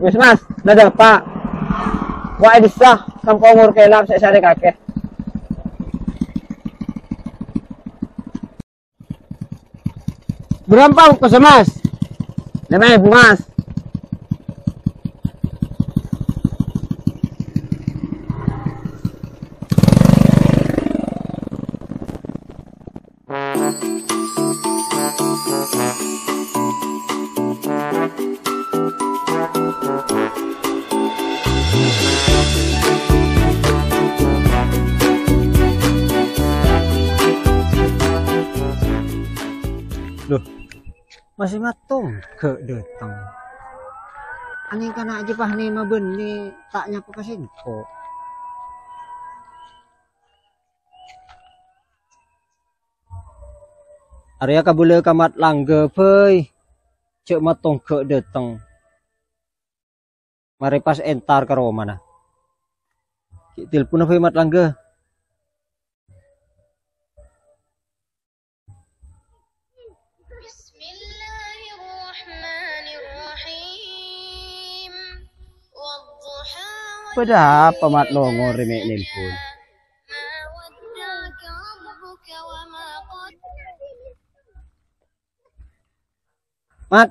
Wis mas, nada pak. Wa edisah sampo umur kelap saya sare kakek. Berapa kok mas? 5.000 mas. Loh, masih matung ke datang. Angin kana aja pah nih mah benih tak nyapa pasin kok. Arya kabule kamat langge peuy. Cek matung ke datang. Mari pas entar karo mana. Ki telepon apa mat langge. Pada apa mat nongol remek nelpon? Mat,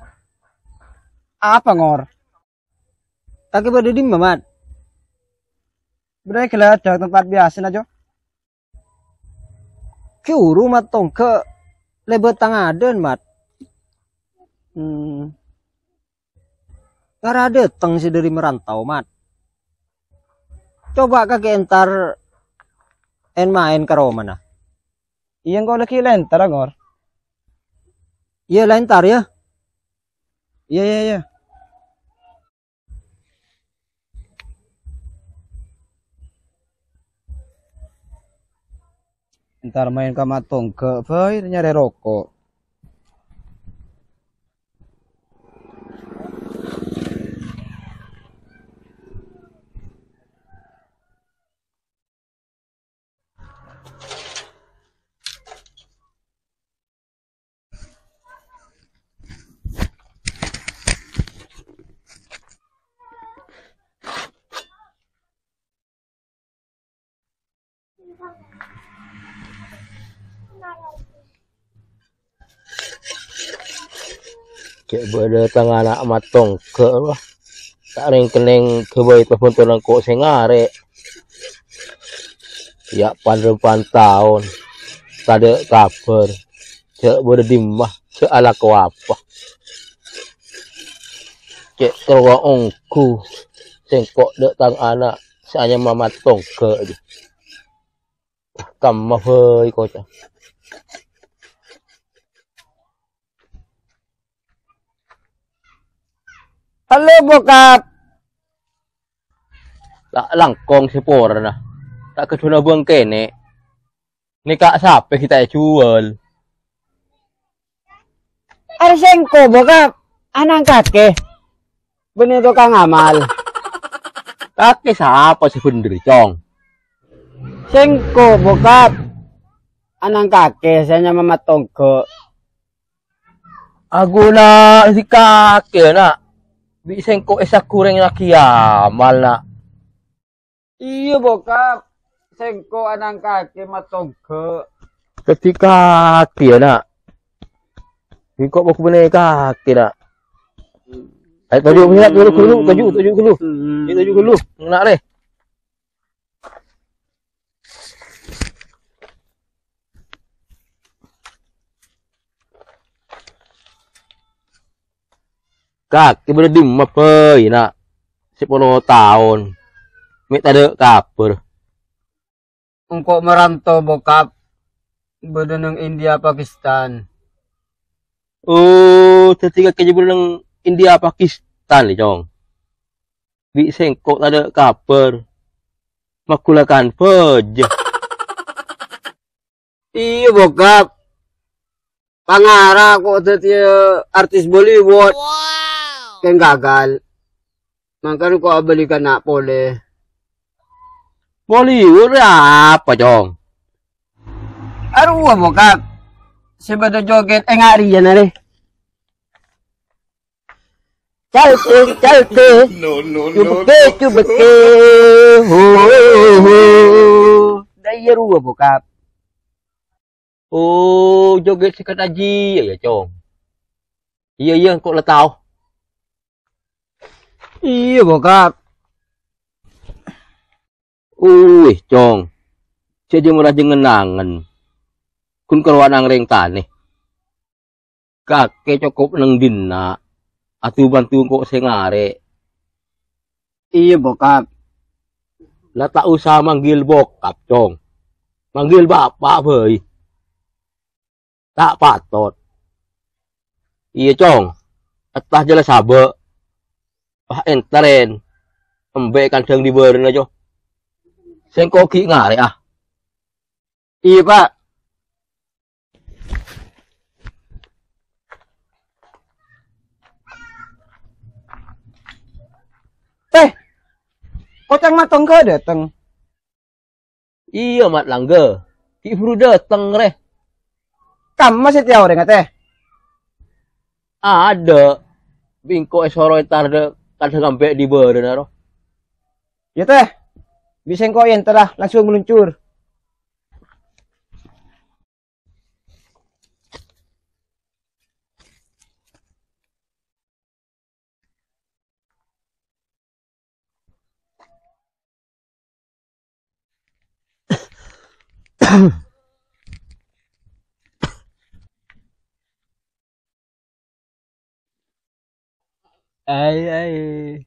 apa ngor? Kaki pada di mat. Berarti ada tempat biasa aja. Kiuru mat tong ke lebet tangaden mat. Karena datang sih dari merantau mat. Coba kakek entar main ke mana? Iya kau lagi lentar ngor. Iya lentar ya. Iya. Entar main ke matong ke boy nyari rokok. Cek berdatang anak matong ke lah. Tak ring keneng ke boy telepon tulang kok sengare. Ya pan tahun. Tada kabar. Cek berdimah. Cek ala ko apa. Cek kerwa ongku. Sengkok datang anak. Seanya mamatong ke. Kamah boy kocak. Halo bokap. Tak langkong sepor na. Tak kedua buang kene. Ini kak sampai kita jual. Arsengko bokap. Anang kakek. Bener tuh kang amal. Kakek siapa sih bener cong? Sengko bokap. Anang kakek saya nyama matongko. Aku na si kakek na. Bisa kok esa kurang lagi amal na. Iya bokap. Sengko anang kakek matongko. Ketika kakek na. Kok mau bener kakek na. Ayo tajuk minat dulu. Tajuk dulu. Nak deh. Kakek berdim apa nak 10 tahun. Mik ada kabar. Engkau merantau bokap. Bedeneng India Pakistan. Oh, ketika kerja berang India Pakistan nih cong. Bi sengkok ada kabar. Makulakan peja. Iya bokap. Pangara kok tadi artis Bollywood. Kan gagal. Makanya kok belikan nak boleh. Bollywood apa cong? Aduh bokap. Sebada joget ngari ya nare. चलते चुप के हो đây ru bộ cạp ô joget sekat aji ya chong iya kok lah tau Iya bokap. chong saya murah jengenangan kun keluar nang reng taneh kakek cukup nang dina atu bantu kok sengare Iya bokap. lah tak usah manggil bokap cong manggil bapak boy tak patot iya cong atah jelas sabe pak enteren embek kandang di beren aja sengkoki ngare ah Iya pak. Kocang matong ke dateng. iya mat langge ki buru dateng reh Kamu masih tiaw dengan teh. ada bingko esoro entar de kadang sampai di beren aro Ya teh. Bisa kau yang telah langsung meluncur. Ai.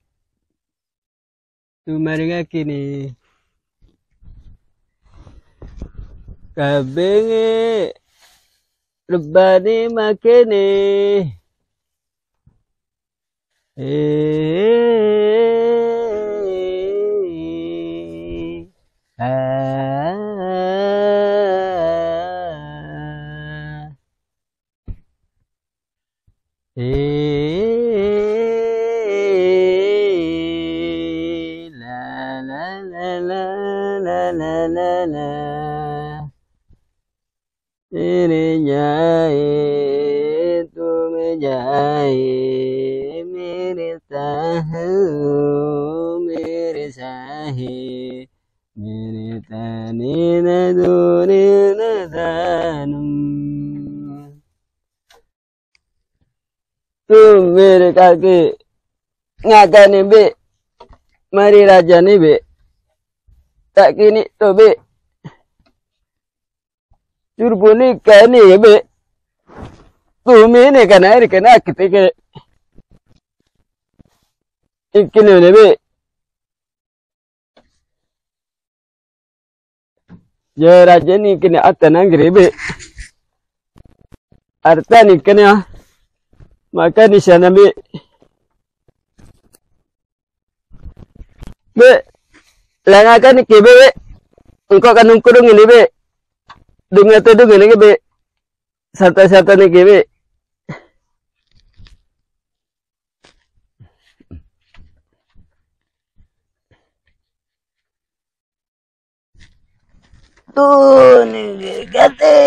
Tumaring kini. Kabenge rebane makene. Ini nyai tu menjai mere tahu mere sahi mere tani naduri nadanum tu mere kaki ngagani be mari raja ni be tak kini tu be Turbuni kani be tumi ne kana kitike ikine ne be ya raja ni kene atana be arta ni kene maka ni sana be langakan ni kebe engkau kan nungkurung ini be Dunga tu dunga ni be sata ni be tu ni kate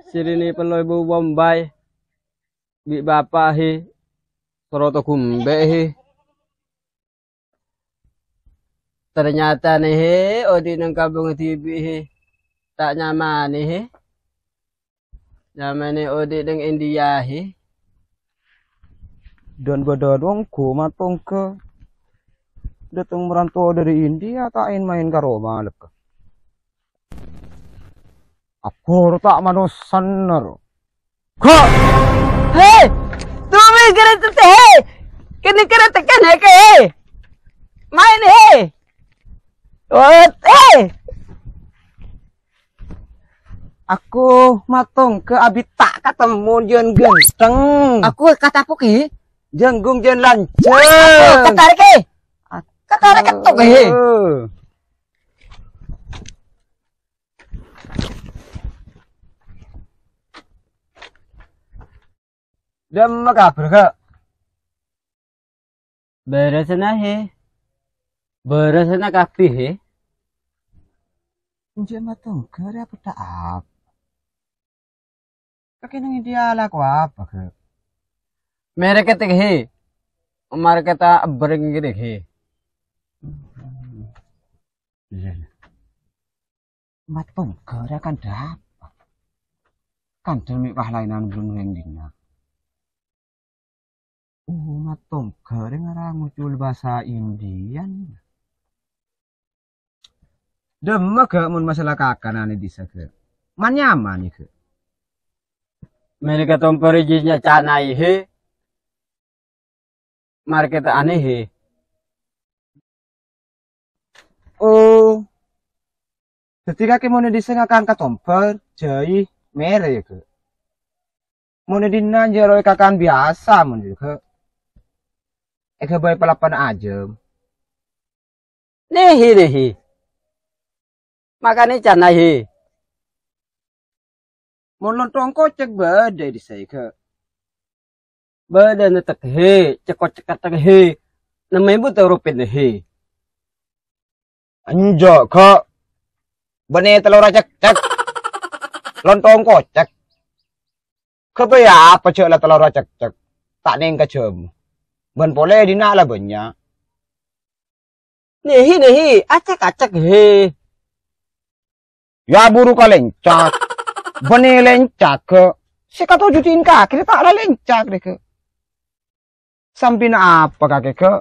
sini ni peloi bu Bombay bi bapak hi soroto kumbe hi ternyata nih odi nang kabung TV tak nyaman nih nyaman odi nang India Dan badadongku matong ke datang merantau dari India tak main ke Roma lek. Aku tak manusan nero. Kok? Hei, tumi kira teh. Kini kira tekan ke? Main Aku matong ke abi tak ketemu jen ganteng. Aku kata apa ke? Janggung jen lanceng. Katarik ke? Katarik ketuk ke? Dem kabar kak? Beresana Beresana kapi Jen matong ke apa tak? Kakek nang India lah ko apa ke? Mereka teh he. Mereka ta bering gede he. Iya. Matong kere kan dapat. Kan demi pahlainan belum yang dina. Matong kere ngarang muncul bahasa Indian. Demek ke mun masalah kakanane disa ke. Man nyaman ke. Mereka tomperijinya canai he. Mereka ta aneh he. Oh. Ketika ke mau disengakan ka tomper, jai mere ke. Mau dina jero kakan biasa mun ke. Eke bae palapan aja. Nehi. Makanya canai he. Mau lontong kocek badai di saya ke. Badan tak he, cekot-cekat tak he. Namanya buta rupin he. Anjo kok. Bene telur cek. Lontong kocek. Kebaya apa cek lah telur cek. Tak neng kejem. Ben boleh dina lah banyak. Nehi, acak-acak he. Ya buru ka lencak. Bene lencak ke. Si kata jutiin kaki tak lah lencak deh ke. Sampai apa kakek ke.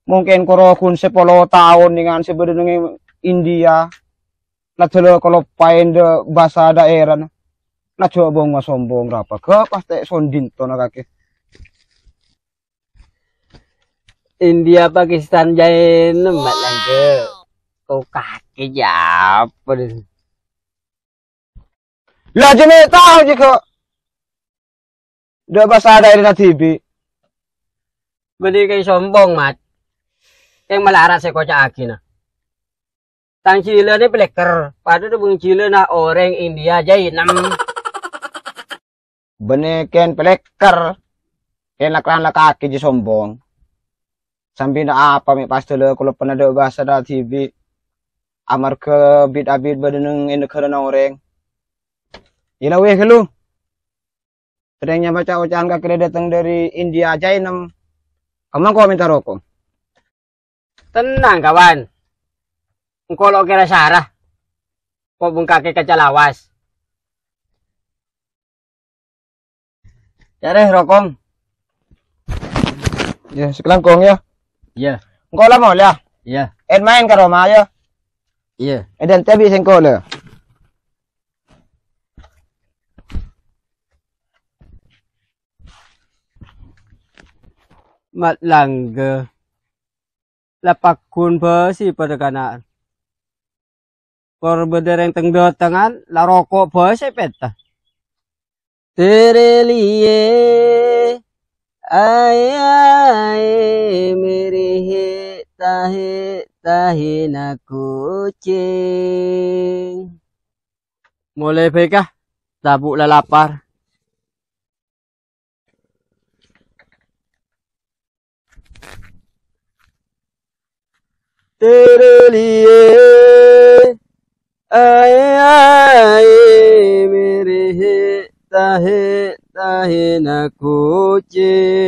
Mungkin korokun 10 tahun dengan sebenarnya India. Nah kalau pain de bahasa daerah. Nah coba nggak sombong berapa ke pasti sondin to na kakek. India Pakistan jain nemat langke. Kau kaki apa deh. Lah jenis tahu jika. Udah bahasa daerah TV. Beli kayak sombong mat. Yang melarat saya kocak aki na. Tang Chile ni peleker. Padahal bung Chile na orang India jain nam. Beneken peleker. Enak-enak kaki je sombong. Sambil na apa mi pasti le kalau pernah ada bahasa da TV. Amar ke bid-abid badeneng negara na orang. Ila weh ke lu. Sedangnya baca ocahan kaki datang dari India jainam. Kamu kok minta rokok? Tenang kawan. Engkau lo kira syarah. Kok bung kaki kecalawas. Cari rokok. Ya, sekelangkong ya. Iya. Engkau lah mau lah. Iya. Main ke rumah ya. Iya. Dan tabi sengkau lah. Mat langge. Lapak kun besi pada kanan. Por bedereng teng tangan la rokok besi peta. Tere liye ay mere he tahe na kucing. Mulai pekah tabuk la lapar. Tere liye ay mere he tahe na kucing.